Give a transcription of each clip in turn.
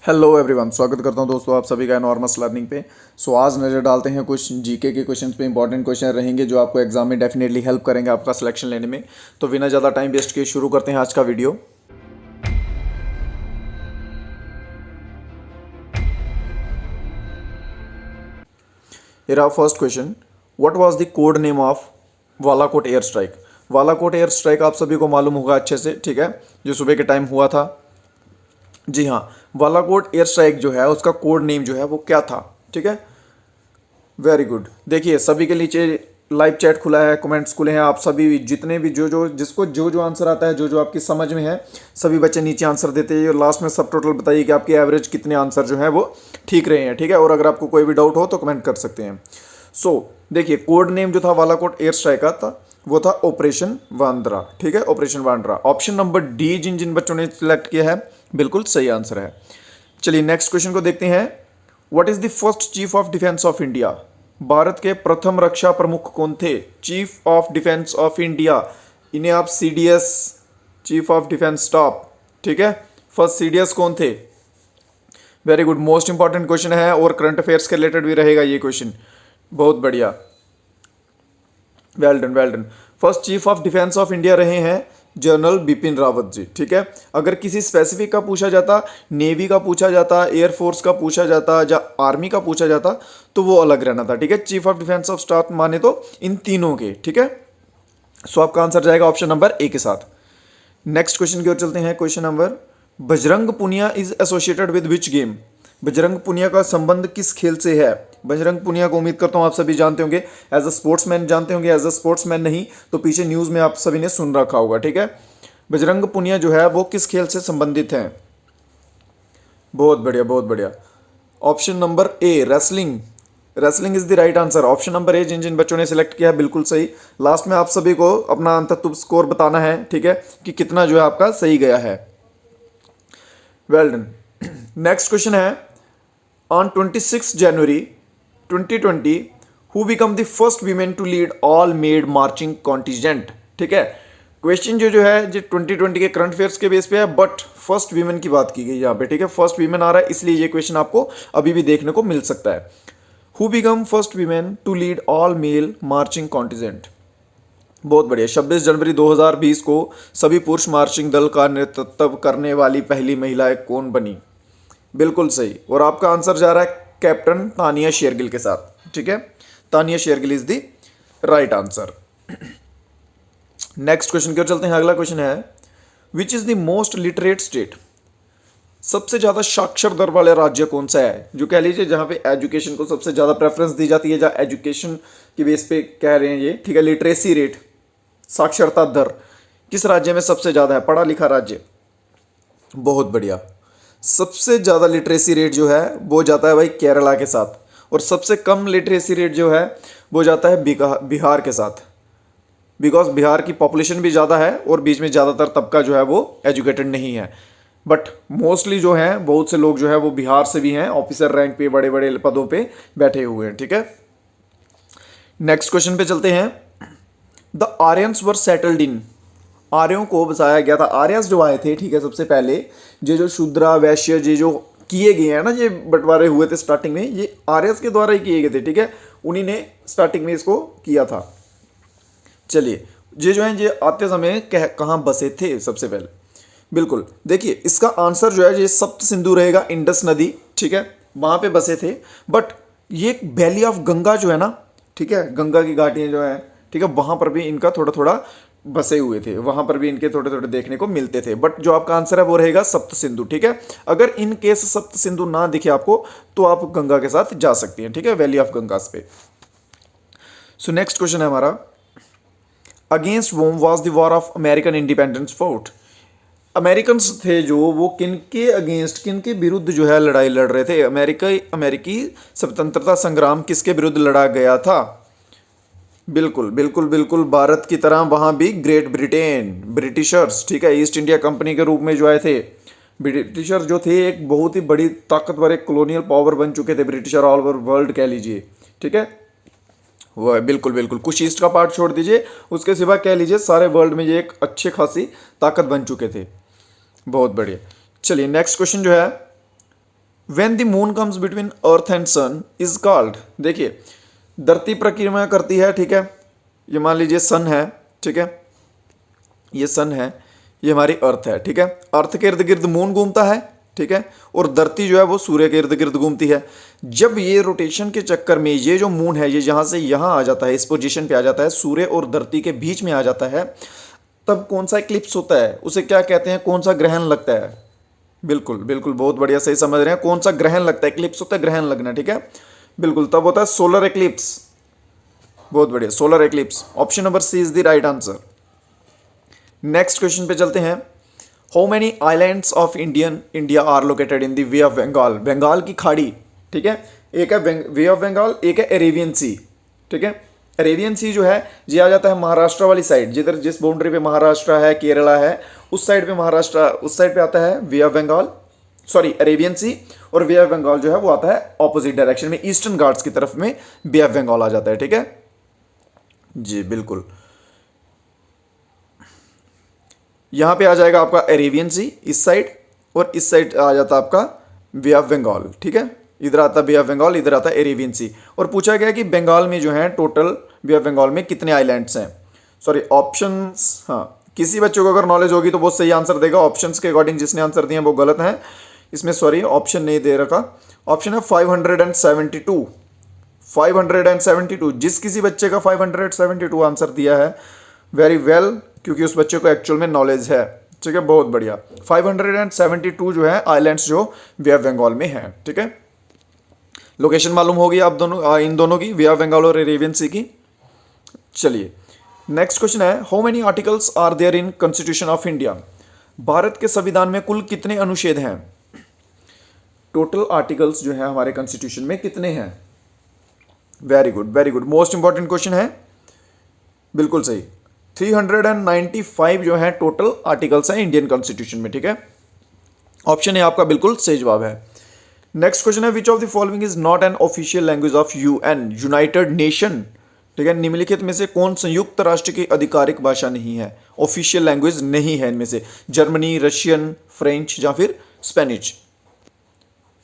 Hello everyone, स्वागत करता हूं दोस्तों आप सभी का नॉर्मस लर्निंग पे। आज नज़र डालते हैं कुछ जीके के क्वेश्चंस पे। इंपॉर्टेंट क्वेश्चन रहेंगे जो आपको एग्जाम में डेफिनेटली हेल्प करेंगे आपका सिलेक्शन लेने में। तो बिना ज़्यादा टाइम वेस्ट किए शुरू करते हैं आज का video. First question, what was the code name of Balakot air strike. Balakot air strike आप सभी को मालूम होगा अच्छे से, ठीक है, जो सुबह के टाइम हुआ था। जी हाँ, बालाकोट एयर स्ट्राइक जो है उसका कोड नेम जो है वो क्या था, ठीक है। Very good. देखिए सभी के नीचे लाइव चैट खुला है, कमेंट्स खुले हैं। आप सभी जितने भी जो जिसको जो आंसर आता है, जो आपकी समझ में है, सभी बच्चे नीचे आंसर देते हैं और लास्ट में सब टोटल बताइए कि आपकी एवरेज कितने आंसर जो है वो ठीक रहे हैं, ठीक है। और अगर आपको कोई भी डाउट हो तो कमेंट कर सकते हैं। देखिए कोड नेम जो था बालाकोट एयर स्ट्राइक का था वो था ऑपरेशन वांद्रा, ठीक है, operation Vandra. Option number D जिन जिन बच्चों ने सिलेक्ट किया है बिल्कुल सही आंसर है। चलिए नेक्स्ट क्वेश्चन को देखते हैं। What is the first chief of defence of India. Bharat के प्रथम रक्षा प्रमुख कौन थे। Chief of defence of India, इन्हें आप CDS, chief of defence staff, ठीक है। फर्स्ट सीडीएस कौन थे। Very good, most important question है और करंट अफेयर्स के रिलेटेड भी रहेगा ये क्वेश्चन। बहुत बढ़िया, well done well done. First chief of defence of India रहे हैं जनरल बिपिन रावत जी, ठीक है। अगर किसी स्पेसिफिक का पूछा जाता, नेवी का पूछा जाता, एयरफोर्स का पूछा जाता या आर्मी का पूछा जाता तो वो अलग रहना था, ठीक है। Chief of defence of staff माने तो इन तीनों के, ठीक है। सो आपका आंसर जाएगा ऑप्शन नंबर ए के साथ। नेक्स्ट क्वेश्चन की ओर चलते हैं। Question number, Bajrang Punia is associated with which game. Bajrang Punia का संबंध किस खेल से है। बजरंग पुनिया को उम्मीद करता हूं आप सभी जानते होंगे, एज अ स्पोर्ट्समैन जानते होंगे। एज अ स्पोर्ट्समैन नहीं तो पीछे न्यूज में आप सभी ने सुन रखा होगा, ठीक है। बजरंग पुनिया जो है वो किस खेल से संबंधित हैं। बहुत बढ़िया बहुत बढ़िया। Option number A wrestling, wrestling is the right answer. Option number A जिन जिन बच्चों ने सिलेक्ट किया है बिल्कुल सही। लास्ट में आप सभी को अपना अंततः स्कोर बताना है, ठीक है, कि कितना जो है आपका सही गया है। Well done. नेक्स्ट क्वेश्चन है, on 26 January 2020 who become the first women to lead all male marching contingent, ठीक है। क्वेश्चन जो है 2020 के करंट अफेयर्स के बेस पे है, बट फर्स्ट वीमेन की बात की गई यहाँ पे, ठीक है। फर्स्ट वीमेन आ रहा है इसलिए ये क्वेश्चन आपको अभी भी देखने को मिल सकता है। Who become first women to lead all male marching contingent. बहुत बढ़िया। 26 जनवरी 2020 को सभी पुरुष मार्चिंग दल का नेतृत्व करने वाली पहली महिला कौन बनी। बिल्कुल सही। और आपका आंसर जा रहा है कैप्टन तानिया शेरगिल के साथ, ठीक है। Tania Shergill is the right answer. Next question की ओर चलते हैं। अगला क्वेश्चन है, which is the most literate state. सबसे ज्यादा साक्षर दर वाला राज्य कौन सा है। जो कह लीजिए जहां पे एजुकेशन को सबसे ज्यादा प्रेफरेंस दी जाती है, जहां एजुकेशन की बेस पे कह रहे हैं ये, ठीक है। लिटरेसी रेट, साक्षरता दर किस राज्य में सबसे ज्यादा है, पढ़ा लिखा राज्य। बहुत बढ़िया। सबसे ज़्यादा लिटरेसी रेट जो है वो जाता है भाई केरला के साथ, और सबसे कम लिटरेसी रेट जो है वो जाता है बिहार के साथ। बिकॉज बिहार की पॉपुलेशन भी ज़्यादा है और बीच में ज़्यादातर तबका जो है वो एजुकेटेड नहीं है। बट मोस्टली जो है बहुत से लोग जो है वो बिहार से भी हैं, ऑफिसर रैंक पे बड़े बड़े पदों पे बैठे हुए हैं, ठीक है। नेक्स्ट क्वेश्चन पे चलते हैं। The Aryans were settled in. आर्यों को बसाया गया था। आर्यस जो आए थे, ठीक है, सबसे पहले ये जो शूद्रा वैश्य ये जो किए गए हैं ना, ये बंटवारे हुए थे स्टार्टिंग में, ये आर्यस के द्वारा ही किए गए थे, ठीक है। उन्हीं ने स्टार्टिंग में इसको किया था। चलिए ये जो है ये आते समय कहाँ बसे थे सबसे पहले। बिल्कुल देखिए इसका आंसर जो है ये सप्त सिंधु रहेगा, इंडस नदी, ठीक है, वहां पे बसे थे। बट ये वैली ऑफ गंगा जो है ना, ठीक है, गंगा की घाटियां जो है, ठीक है, वहां पर भी इनका थोड़ा थोड़ा बसे हुए थे, वहां पर भी इनके थोड़े थोड़े देखने को मिलते थे। बट जो आपका आंसर है वो रहेगा सप्त सिंधु, ठीक है। अगर इन केस सप्त सिंधु ना दिखे आपको तो आप गंगा के साथ जा सकती हैं, ठीक है, वैली ऑफ गंगास पे। सो नेक्स्ट क्वेश्चन है हमारा, against whom was the war of American independence fought. American थे जो वो किनके अगेंस्ट, किनके विरुद्ध जो है लड़ाई लड़ रहे थे। अमेरिकी स्वतंत्रता संग्राम किसके विरुद्ध लड़ा गया था। बिल्कुल बिल्कुल बिल्कुल, भारत की तरह वहां भी ग्रेट ब्रिटेन, ब्रिटिशर्स, ठीक है, ईस्ट इंडिया कंपनी के रूप में जो आए थे। ब्रिटिशर्स जो थे एक बहुत ही बड़ी ताकतवर एक कॉलोनियल पावर बन चुके थे ब्रिटिशर, ऑल ओवर वर्ल्ड कह लीजिए, ठीक है। वह बिल्कुल बिल्कुल, कुछ ईस्ट का पार्ट छोड़ दीजिए, उसके सिवा कह लीजिए सारे वर्ल्ड में ये एक अच्छे खासी ताकत बन चुके थे। बहुत बढ़िया। चलिए नेक्स्ट क्वेश्चन जो है, when the moon comes between earth and sun is called, देखिए धरती परिक्रमा करती है, ठीक है, ये मान लीजिए सन है, ठीक है, ये सन है, ये हमारी अर्थ है, ठीक है, अर्थ के इर्द गिर्द मून घूमता है, ठीक है, और धरती जो है वो सूर्य के इर्द गिर्द घूमती है। जब ये रोटेशन के चक्कर में ये जो मून है ये यहाँ से यहाँ आ जाता है, इस पोजीशन पे आ जाता है, सूर्य और धरती के बीच में आ जाता है, तब कौन सा इक्लिप्स होता है, उसे क्या कहते हैं, कौन सा ग्रहण लगता है? बिल्कुल बिल्कुल, बहुत बढ़िया, सही समझ रहे हैं, कौन सा ग्रहण लगता है, इक्लिप्स होता है ग्रहण लगना, ठीक है, बिल्कुल, तब होता है सोलर इक्लिप्स। बहुत बढ़िया, solar eclipse, option number C is the right answer. Next question पे चलते हैं। How many islands of India are located in the bay of Bengal, Bengal की खाड़ी, ठीक है, एक है वे ऑफ बंगाल, एक है अरेबियन सी, ठीक है, अरेबियन सी जो है ये आ जाता है महाराष्ट्र वाली साइड, जिधर जिस बाउंड्री पे महाराष्ट्र है, केरला है, उस साइड पे महाराष्ट्र, उस साइड पे आता है Bay of Bengal, sorry Arabian sea, और वे ऑफ बंगाल जो है वो आता है ऑपोजिट डायरेक्शन में, ईस्टर्न घाट्स की तरफ में बे ऑफ बंगाल आ जाता है, ठीक है जी, बिल्कुल। यहां पे आ जाएगा आपका अरेबियन सी इस साइड, और इस साइड आ जाता आपका बे ऑफ बंगाल, ठीक है, इधर आता बे ऑफ बंगाल, इधर आता अरेबियन सी। और पूछा गया कि बंगाल में जो है टोटल बे ऑफ बंगाल में कितने आइलैंड्स हैं, सॉरी ऑप्शंस, हाँ, किसी बच्चों को अगर नॉलेज होगी तो वो सही आंसर देगा, ऑप्शंस के अकॉर्डिंग जिसने आंसर दिए वो गलत हैं इसमें, सॉरी ऑप्शन नहीं दे रखा, ऑप्शन है 572, 572, जिस किसी बच्चे का 572 आंसर दिया है, वेरी वेल, क्योंकि उस बच्चे को एक्चुअल में नॉलेज है, ठीक है, बहुत बढ़िया। 572 जो है आइलैंड्स जो वे ऑफ बंगाल में है, ठीक है, लोकेशन मालूम होगी आप दोनों, इन दोनों की, वे ऑफ बंगाल और अरेबियन सी की। चलिए नेक्स्ट क्वेश्चन है, how many articles are there in constitution of India, Bharat के संविधान में कुल कितने अनुच्छेद हैं, टोटल आर्टिकल्स जो है हमारे कॉन्स्टिट्यूशन में कितने हैं? Very good very good, most important question है, बिल्कुल सही, 395 जो है टोटल आर्टिकल्स हैं इंडियन कॉन्स्टिट्यूशन में, ठीक है, ऑप्शन ए आपका बिल्कुल सही जवाब है। नेक्स्ट क्वेश्चन है, विच of the following is not an official language of UN, United nation, ठीक है, निम्नलिखित में से कौन संयुक्त राष्ट्र की आधिकारिक भाषा नहीं है, ऑफिशियल लैंग्वेज नहीं है इनमें से, जर्मनी, रशियन, फ्रेंच या फिर स्पेनिश?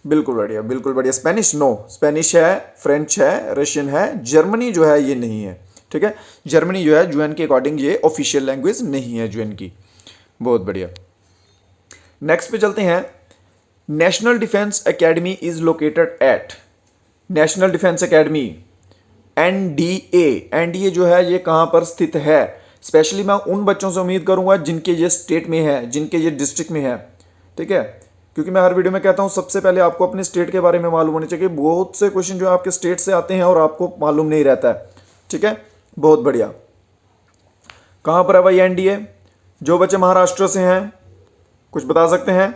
बिल्कुल बढ़िया बिल्कुल बढ़िया, स्पेनिश नो, स्पेनिश है, फ्रेंच है, रशियन है, जर्मनी जो है ये नहीं है, ठीक है, जर्मनी जो है यूएन के अकॉर्डिंग ये ऑफिशियल लैंग्वेज नहीं है यूएन की, बहुत बढ़िया। नेक्स्ट पे चलते हैं, national defence academy is located at, national defence academy NDA, NDA जो है ये कहाँ पर स्थित है, स्पेशली मैं उन बच्चों से उम्मीद करूंगा जिनके ये स्टेट में है, जिनके ये डिस्ट्रिक्ट में है, ठीक है, क्योंकि मैं हर वीडियो में कहता हूं सबसे पहले आपको अपने स्टेट के बारे में मालूम होने चाहिए, बहुत से क्वेश्चन जो आपके स्टेट से आते हैं और आपको मालूम नहीं रहता है, ठीक है, बहुत बढ़िया। कहाँ पर है भाई एनडीए? जो बच्चे महाराष्ट्र से हैं कुछ बता सकते हैं?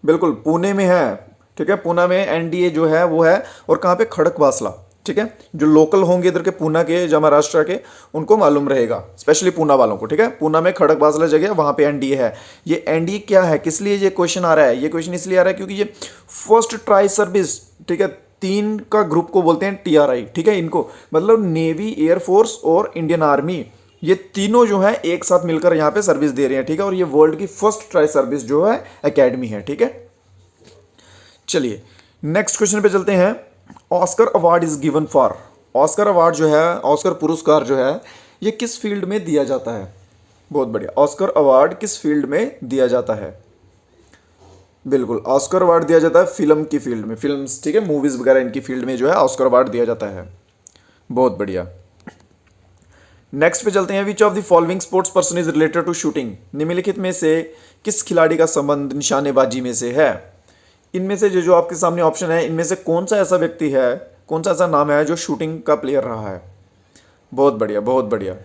बिल्कुल पुणे में है, ठीक है, पुणे में एनडीए जो है वो है, और कहाँ पे, खड़कवासला, ठीक है, जो लोकल होंगे इधर के पुणे के या महाराष्ट्र के उनको मालूम रहेगा, स्पेशली पुणे वालों को, ठीक है, पुणे में खड़कवासला जगह वहाँ पे एनडीए है। ये एनडीए क्या है, किस लिए ये क्वेश्चन आ रहा है, ये क्वेश्चन इसलिए आ रहा है क्योंकि ये फर्स्ट ट्राई सर्विस, ठीक है, 3 का ग्रुप को बोलते हैं टीआरआई, ठीक है, इनको मतलब नेवी, एयरफोर्स और इंडियन आर्मी, ये तीनों जो है एक साथ मिलकर यहाँ पे सर्विस दे रहे हैं, ठीक है, और ये वर्ल्ड की फर्स्ट ट्राई सर्विस जो है एकेडमी है, ठीक है। चलिए नेक्स्ट क्वेश्चन पे चलते हैं, Oscar award is given for, Oscar award जो है, ऑस्कर पुरस्कार जो है ये किस फील्ड में दिया जाता है? बहुत बढ़िया, ऑस्कर अवार्ड किस फील्ड में दिया जाता है? बिल्कुल, ऑस्कर अवार्ड दिया जाता है फिल्म की फील्ड में, फिल्म्स, ठीक है, मूवीज वगैरह इनकी फील्ड में जो है ऑस्कर अवार्ड दिया जाता है, बहुत बढ़िया। नेक्स्ट पे चलते हैं, which of the following sports person is related to shooting, निम्नलिखित में से किस खिलाड़ी का संबंध निशानेबाजी में से है? इनमें से जो आपके सामने ऑप्शन है, इनमें से कौन सा ऐसा व्यक्ति है, कौन सा ऐसा नाम है जो शूटिंग का प्लेयर रहा है? बहुत बढ़िया बहुत बढ़िया,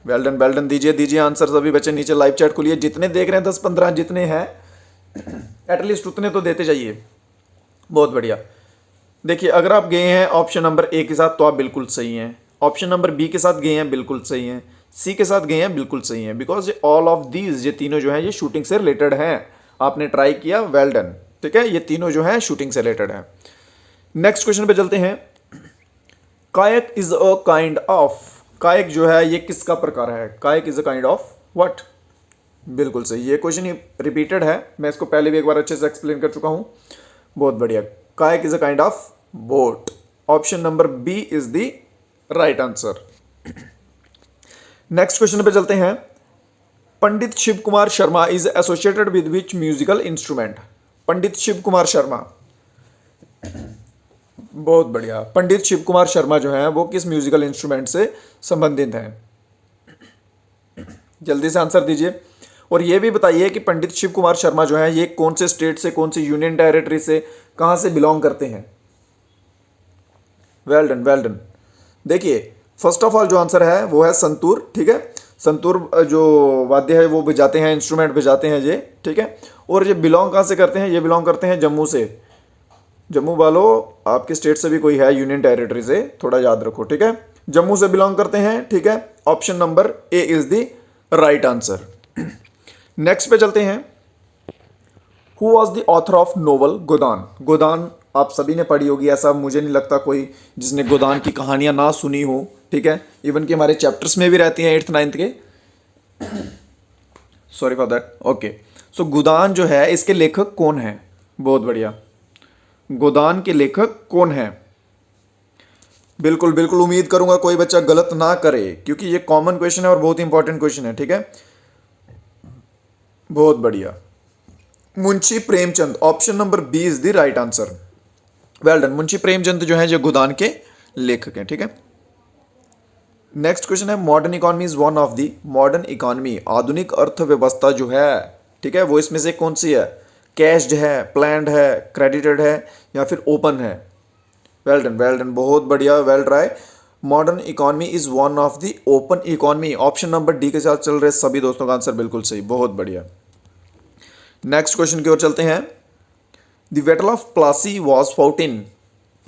वेल डन वेल डन, दीजिए दीजिए आंसर सभी बच्चे, नीचे लाइव चैट खोलिए, जितने देख रहे हैं 10-15 जितने हैं एटलीस्ट उतने तो देते जाइए, बहुत बढ़िया। देखिए अगर आप गए हैं ऑप्शन नंबर ए के साथ तो आप बिल्कुल सही हैं, ऑप्शन नंबर बी के साथ गए हैं बिल्कुल सही हैं, सी के साथ गए हैं बिल्कुल सही हैं, बिकॉज ऑल ऑफ दीज, ये तीनों जो हैं ये शूटिंग से रिलेटेड हैं, आपने ट्राई किया, वेल डन, ठीक है, ये तीनों जो हैं शूटिंग से रिलेटेड हैं। नेक्स्ट क्वेश्चन पे चलते हैं, kayak is a kind of, kayak जो है ये किसका प्रकार है? Kayak is a kind of what? बिल्कुल सही, ये क्वेश्चन रिपीटेड है, मैं इसको पहले भी एक बार अच्छे से एक्सप्लेन कर चुका हूं। बहुत बढ़िया, kayak is a kind of boat. Option number B is the right answer. Next question पे चलते हैं। Pandit Shiv Kumar Sharma is associated with which musical instrument? Pandit Shiv Kumar Sharma, बहुत बढ़िया, पंडित शिव कुमार शर्मा जो है वो किस म्यूजिकल इंस्ट्रूमेंट से संबंधित हैं? जल्दी से आंसर दीजिए। और ये भी बताइए कि पंडित शिव कुमार शर्मा जो है ये कौन से स्टेट से, कौन सी यूनियन टेरिटरी से, कहां से बिलोंग करते हैं? Well done, well done. देखिए फर्स्ट ऑफ ऑल जो आंसर है वो है संतूर, ठीक है। संतूर जो वाद्य है वो बजाते हैं, इंस्ट्रूमेंट बजाते हैं ये, ठीक है। और ये बिलोंग कहाँ से करते हैं? ये बिलोंग करते हैं जम्मू से। जम्मू वालों, आपके स्टेट से भी कोई है यूनियन टेरिटरी से, थोड़ा याद रखो, ठीक है। जम्मू से बिलोंग करते हैं, ठीक है। Option number A is the right answer. Next पे चलते हैं। Who was the author of novel Godan? Godan आप सभी ने पढ़ी होगी, ऐसा मुझे नहीं लगता कोई जिसने गोदान की कहानियां ना सुनी हो, ठीक है। इवन कि हमारे चैप्टर्स में भी रहती हैं 8th 9th के। Sorry for that. ओके, सो गोदान जो है इसके लेखक कौन है? बहुत बढ़िया, गोदान के लेखक कौन है? बिल्कुल बिल्कुल, उम्मीद करूंगा कोई बच्चा गलत ना करे, क्योंकि ये कॉमन क्वेश्चन है और बहुत इंपॉर्टेंट क्वेश्चन है, ठीक है। बहुत बढ़िया, Munshi Premchand. Option number B is the right answer. Well done. Munshi Premchand जो है जो गोदान के लेखक हैं, ठीक है। नेक्स्ट क्वेश्चन है, modern economy is one of the, modern economy आधुनिक अर्थव्यवस्था जो है, ठीक है, वो इसमें से कौन सी है? कैश्ड है, प्लान्ड है, क्रेडिटेड है, या फिर ओपन है? वेल डन, वेल डन, बहुत बढ़िया, well try. Modern economy is one of the open economy. Option number D के साथ चल रहे सभी दोस्तों का आंसर बिल्कुल सही, बहुत बढ़िया। नेक्स्ट क्वेश्चन की ओर चलते हैं। The battle of Plassey was fought in,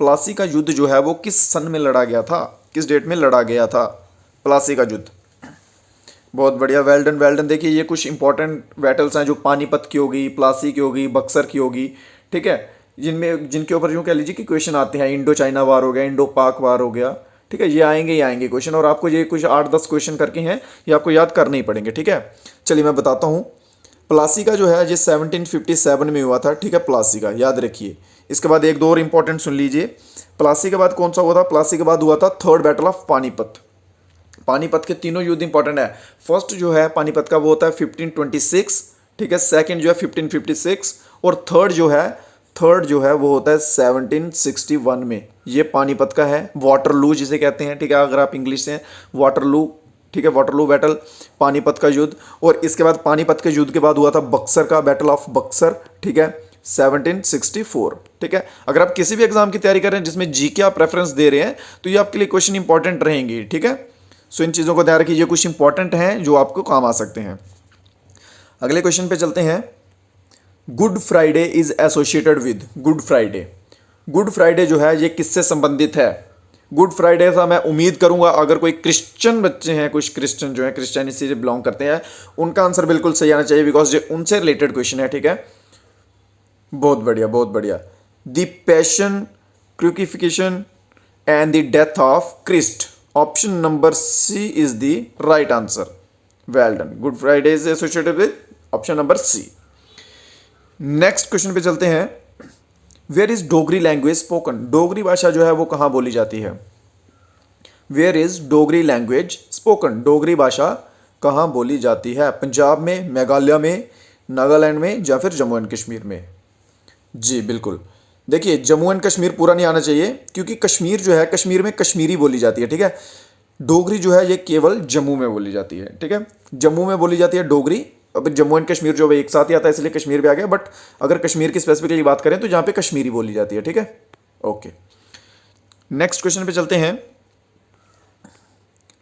Plassey का युद्ध जो है वो किस सन में लड़ा गया था? किस डेट में लड़ा गया था प्लासी का युद्ध? बहुत बढ़िया, वेल डन, वेल डन। देखिए ये कुछ इंपॉर्टेंट बैटल्स हैं जो पानीपत की होगी, प्लासी की होगी, बक्सर की होगी, ठीक है, जिनके ऊपर यूँ कह लीजिए कि क्वेश्चन आते हैं। इंडो चाइना वार हो गया, इंडो पाक वार हो गया, ठीक है, ये आएंगे ही आएंगे क्वेश्चन। और आपको ये कुछ 8-10 क्वेश्चन करके हैं, ये आपको याद करने ही पड़ेंगे, ठीक है। चलिए मैं बताता हूँ। प्लासी का जो है ये 1757 में हुआ था, ठीक है, प्लासी का याद रखिए। इसके बाद एक दो और इंपॉर्टेंट सुन लीजिए। प्लासी के बाद कौन सा हुआ था? प्लासी के बाद हुआ था third battle of Panipat. Panipat के तीनों युद्ध इंपॉर्टेंट है। फर्स्ट जो है पानीपत का वो होता है 1526, ठीक है। सेकंड जो है 1556, और थर्ड जो है वो होता है 1761 में। ये पानीपत का है, वाटरलू जिसे कहते हैं, ठीक है, अगर आप इंग्लिश से, वाटरलू, ठीक है, वाटरलू बैटल, पानीपत का युद्ध। और इसके बाद पानीपत के युद्ध के बाद हुआ था बक्सर का, बैटल ऑफ बक्सर, ठीक है, 1764, ठीक है। अगर आप किसी भी एग्जाम की तैयारी कर रहे हैं जिसमें जी के आप रेफरेंस दे रहे हैं तो ये आपके लिए क्वेश्चन इंपॉर्टेंट रहेंगे, ठीक है। सो इन चीज़ों को ध्यान रखिए, ये कुछ इंपॉर्टेंट हैं जो आपको काम आ सकते हैं। अगले क्वेश्चन पे चलते हैं। Good Friday is associated with, good Friday, good Friday जो है ये किससे संबंधित है? गुड फ्राइडे सा मैं उम्मीद करूंगा अगर कोई क्रिश्चियन बच्चे हैं, कुछ क्रिश्चियन जो है क्रिश्चियनिटी से बिलोंग करते हैं, उनका आंसर बिल्कुल सही आना चाहिए, बिकॉज ये उनसे रिलेटेड क्वेश्चन है, ठीक है। बहुत बढ़िया, बहुत बढ़िया। The passion, crucifixion and the death of Christ. Option number C is the right answer. Well done, good Friday is associated with option number C. Next question पे चलते हैं। Where is Dogri language spoken, Dogri भाषा जो है वो कहाँ बोली जाती है? Where is Dogri language spoken, Dogri भाषा कहाँ बोली जाती है? पंजाब में, मेघालय में, नागालैंड में, या फिर जम्मू एंड कश्मीर में? जी बिल्कुल। देखिए जम्मू एंड कश्मीर पूरा नहीं आना चाहिए, क्योंकि कश्मीर जो है, कश्मीर में कश्मीरी बोली जाती है, ठीक है। डोगरी जो है ये केवल जम्मू में बोली जाती है, ठीक है, जम्मू में बोली जाती है डोगरी। अब जम्मू एंड कश्मीर जो है एक साथ ही आता है, इसलिए कश्मीर पे आ गया, बट अगर कश्मीर की स्पेसिफिकली बात करें तो जहाँ पे कश्मीरी बोली जाती है, ठीक है। ओके, नेक्स्ट क्वेश्चन पे चलते हैं।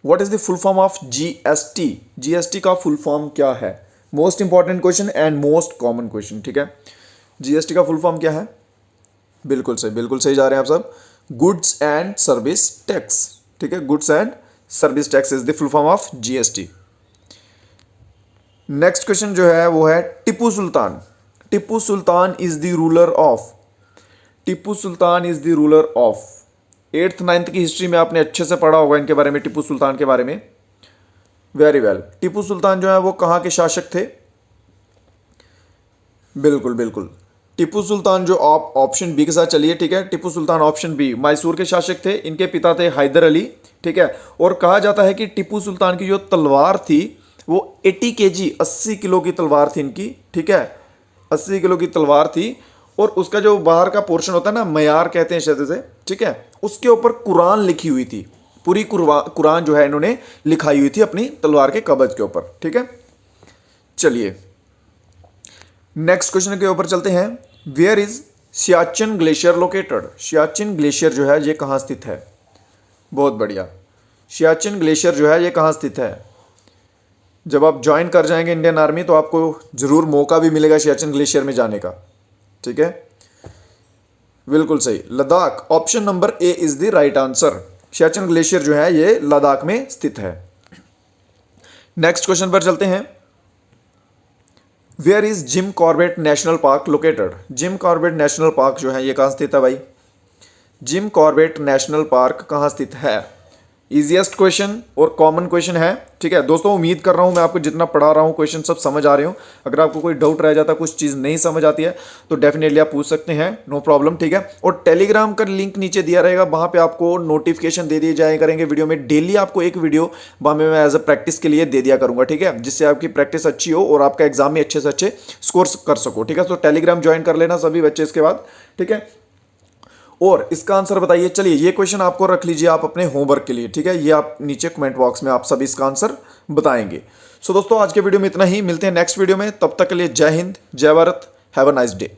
What is the full form of GST, GST का फुल फॉर्म क्या है? Most important question and most common question, ठीक है। जीएसटी का फुल फॉर्म क्या है? बिल्कुल सही, बिल्कुल सही जा रहे हैं आप सब। गुड्स एंड सर्विस टैक्स, ठीक है, goods and service tax is the full form of GST. Next question जो है वो है Tipu Sultan. Tipu Sultan is the ruler of, Tipu Sultan is the ruler of. 8th 9th की हिस्ट्री में आपने अच्छे से पढ़ा होगा इनके बारे में, टिप्पू सुल्तान के बारे में। Very well. टिप्पू सुल्तान जो है वो कहाँ के शासक थे? बिल्कुल बिल्कुल, टिप्पू सुल्तान जो आप ऑप्शन बी के साथ चलिए, ठीक है। टिप्पू सुल्तान ऑप्शन बी मैसूर के शासक थे, इनके पिता थे हैदर अली, ठीक है। और कहा जाता है कि टिप्पू सुल्तान की जो तलवार थी वो 80 केजी 80 किलो की तलवार थी इनकी, ठीक है। 80 किलो की तलवार थी और उसका जो बाहर का पोर्शन होता है ना, मयार कहते हैं शायद से, ठीक है, उसके ऊपर कुरान लिखी हुई थी। पूरी कुरान जो है इन्होंने लिखाई हुई थी अपनी तलवार के कवच के ऊपर, ठीक है। चलिए नेक्स्ट क्वेश्चन के ऊपर चलते हैं। Where is Siachen glacier located? Siachen glacier जो है ये कहाँ स्थित है? बहुत बढ़िया। सियाचिन ग्लेशियर जो है ये कहाँ स्थित है? जब आप ज्वाइन कर जाएंगे इंडियन आर्मी तो आपको जरूर मौका भी मिलेगा सियाचिन ग्लेशियर में जाने का, ठीक है। बिल्कुल सही, Ladakh. Option number A is the right answer. Siachen glacier जो है ये लद्दाख में स्थित है। नेक्स्ट क्वेश्चन पर चलते हैं। Where is Jim Corbett national park located? Jim Corbett national park जो है ये कहाँ स्थित है भाई? जिम कॉर्बेट नेशनल पार्क कहाँ स्थित है? इजीएस्ट क्वेश्चन और कॉमन क्वेश्चन है, ठीक है दोस्तों। उम्मीद कर रहा हूँ मैं आपको जितना पढ़ा रहा हूँ क्वेश्चन सब समझ आ रहे हो। अगर आपको कोई डाउट रह जाता, कुछ चीज़ नहीं समझ आती है तो डेफिनेटली आप पूछ सकते हैं, नो प्रॉब्लम, ठीक है। और टेलीग्राम का लिंक नीचे दिया रहेगा, वहाँ पे आपको नोटिफिकेशन दे दिए जाए करेंगे वीडियो में। डेली आपको एक वीडियो वहाँ में मैं एज अ प्रैक्टिस के लिए दे दिया करूँगा, ठीक है, जिससे आपकी प्रैक्टिस अच्छी हो और आपका एग्जाम में अच्छे से अच्छे स्कोर कर सको, ठीक है। तो टेलीग्राम ज्वाइन कर लेना सभी बच्चे इसके बाद, ठीक है। और इसका आंसर बताइए। चलिए ये क्वेश्चन आपको रख लीजिए आप अपने होमवर्क के लिए, ठीक है। ये आप नीचे कमेंट बॉक्स में आप सभी इसका आंसर बताएंगे। सो दोस्तों आज के वीडियो में इतना ही, मिलते हैं नेक्स्ट वीडियो में। तब तक के लिए जय हिंद, जय Bharat, have a nice day.